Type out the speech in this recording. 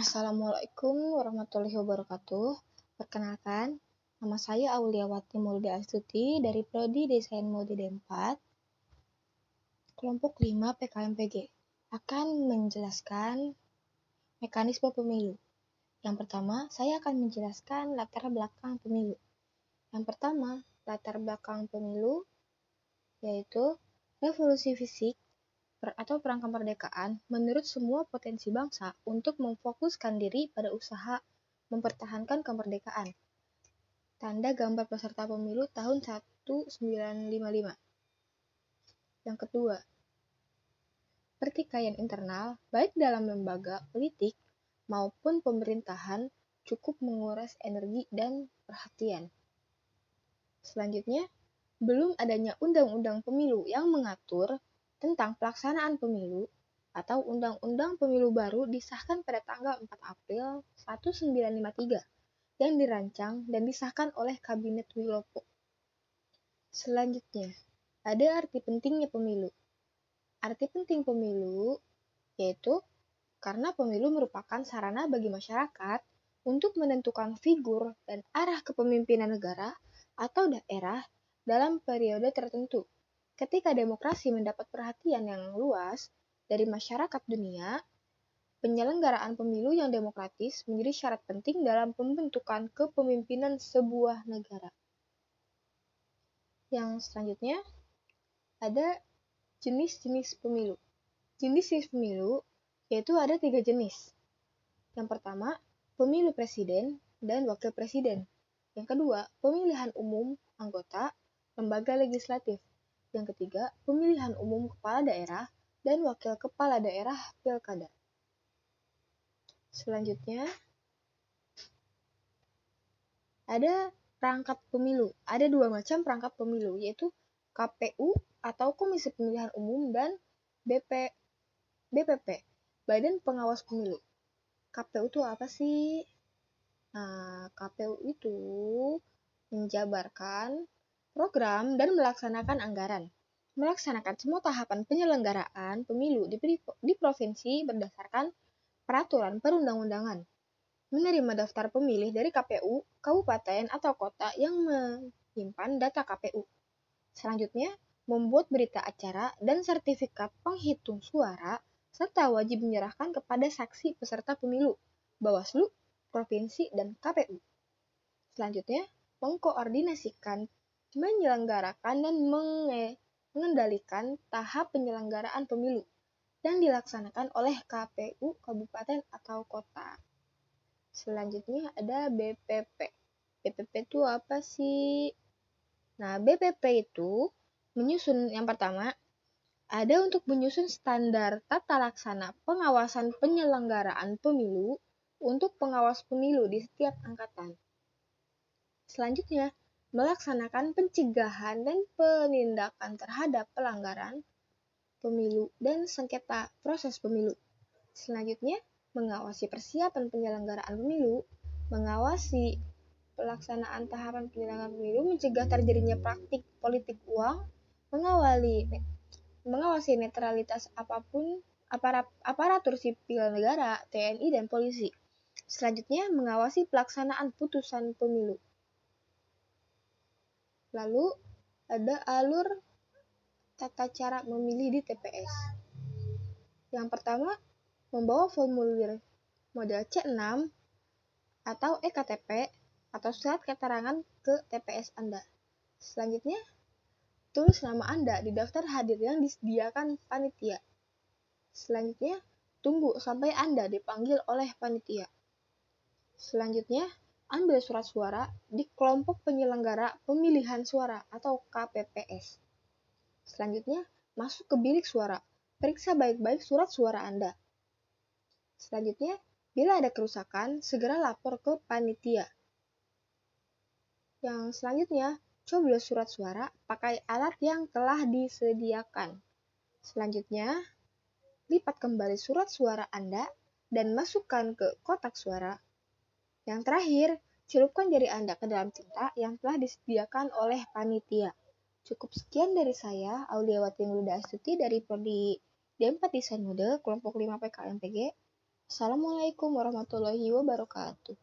Assalamualaikum warahmatullahi wabarakatuh. Perkenalkan, nama saya Auliawati Maulida Astuti dari Prodi Desain Mode D4, kelompok 5 PKMPG, akan menjelaskan mekanisme pemilu. Yang pertama, saya akan menjelaskan latar belakang pemilu. Yang pertama, latar belakang pemilu yaitu revolusi fisik atau perang kemerdekaan menurut semua potensi bangsa untuk memfokuskan diri pada usaha mempertahankan kemerdekaan. Tanda gambar peserta pemilu tahun 1955. Yang kedua, pertikaian internal baik dalam lembaga politik maupun pemerintahan cukup menguras energi dan perhatian. Selanjutnya, belum adanya undang-undang pemilu yang mengatur tentang pelaksanaan pemilu atau Undang-Undang Pemilu baru disahkan pada tanggal 4 April 1953 yang dirancang dan disahkan oleh Kabinet Wilopo. Selanjutnya, ada arti pentingnya pemilu. Arti penting pemilu yaitu karena pemilu merupakan sarana bagi masyarakat untuk menentukan figur dan arah kepemimpinan negara atau daerah dalam periode tertentu. Ketika demokrasi mendapat perhatian yang luas dari masyarakat dunia, penyelenggaraan pemilu yang demokratis menjadi syarat penting dalam pembentukan kepemimpinan sebuah negara. Yang selanjutnya, ada jenis-jenis pemilu. Jenis-jenis pemilu yaitu ada 3 jenis. Yang pertama, pemilu presiden dan wakil presiden. Yang kedua, pemilihan umum anggota lembaga legislatif. Yang ketiga, pemilihan umum kepala daerah dan wakil kepala daerah pilkada. Selanjutnya, ada perangkat pemilu. Ada 2 macam perangkat pemilu, yaitu KPU atau Komisi Pemilihan Umum dan BPP, Badan Pengawas Pemilu. KPU itu apa sih? Nah, KPU itu menjabarkan program dan melaksanakan anggaran, melaksanakan semua tahapan penyelenggaraan pemilu di provinsi berdasarkan peraturan perundang-undangan, menerima daftar pemilih dari KPU, kabupaten atau kota yang menyimpan data KPU. Selanjutnya, membuat berita acara dan sertifikat penghitung suara serta wajib menyerahkan kepada saksi peserta pemilu, Bawaslu, Provinsi, dan KPU. Selanjutnya, mengkoordinasikan, menyelenggarakan, dan mengendalikan tahap penyelenggaraan pemilu yang dilaksanakan oleh KPU, kabupaten, atau kota. Selanjutnya ada BPP. BPP itu apa sih? Nah, BPP itu yang pertama, ada untuk menyusun standar tata laksana pengawasan penyelenggaraan pemilu untuk pengawas pemilu di setiap angkatan. Selanjutnya, melaksanakan pencegahan dan penindakan terhadap pelanggaran pemilu dan sengketa proses pemilu. Selanjutnya, mengawasi persiapan penyelenggaraan pemilu, mengawasi pelaksanaan tahapan penyelenggaraan pemilu, mencegah terjadinya praktik politik uang, mengawasi netralitas aparatur sipil negara, TNI, dan polisi. Selanjutnya, mengawasi pelaksanaan putusan pemilu. Lalu, ada alur tata cara memilih di TPS. Yang pertama, membawa formulir model C6 atau EKTP atau surat keterangan ke TPS Anda. Selanjutnya, tulis nama Anda di daftar hadir yang disediakan panitia. Selanjutnya, tunggu sampai Anda dipanggil oleh panitia. Selanjutnya, ambil surat suara di kelompok penyelenggara pemilihan suara atau KPPS. Selanjutnya, masuk ke bilik suara. Periksa baik-baik surat suara Anda. Selanjutnya, bila ada kerusakan, segera lapor ke panitia. Yang selanjutnya, coblos surat suara pakai alat yang telah disediakan. Selanjutnya, lipat kembali surat suara Anda dan masukkan ke kotak suara. Yang terakhir, celupkan jari Anda ke dalam tinta yang telah disediakan oleh panitia. Cukup sekian dari saya, Auliawati Maulida Astuti dari Prodi D4 Desain Mode, kelompok 5 PKMPG. Assalamualaikum warahmatullahi wabarakatuh.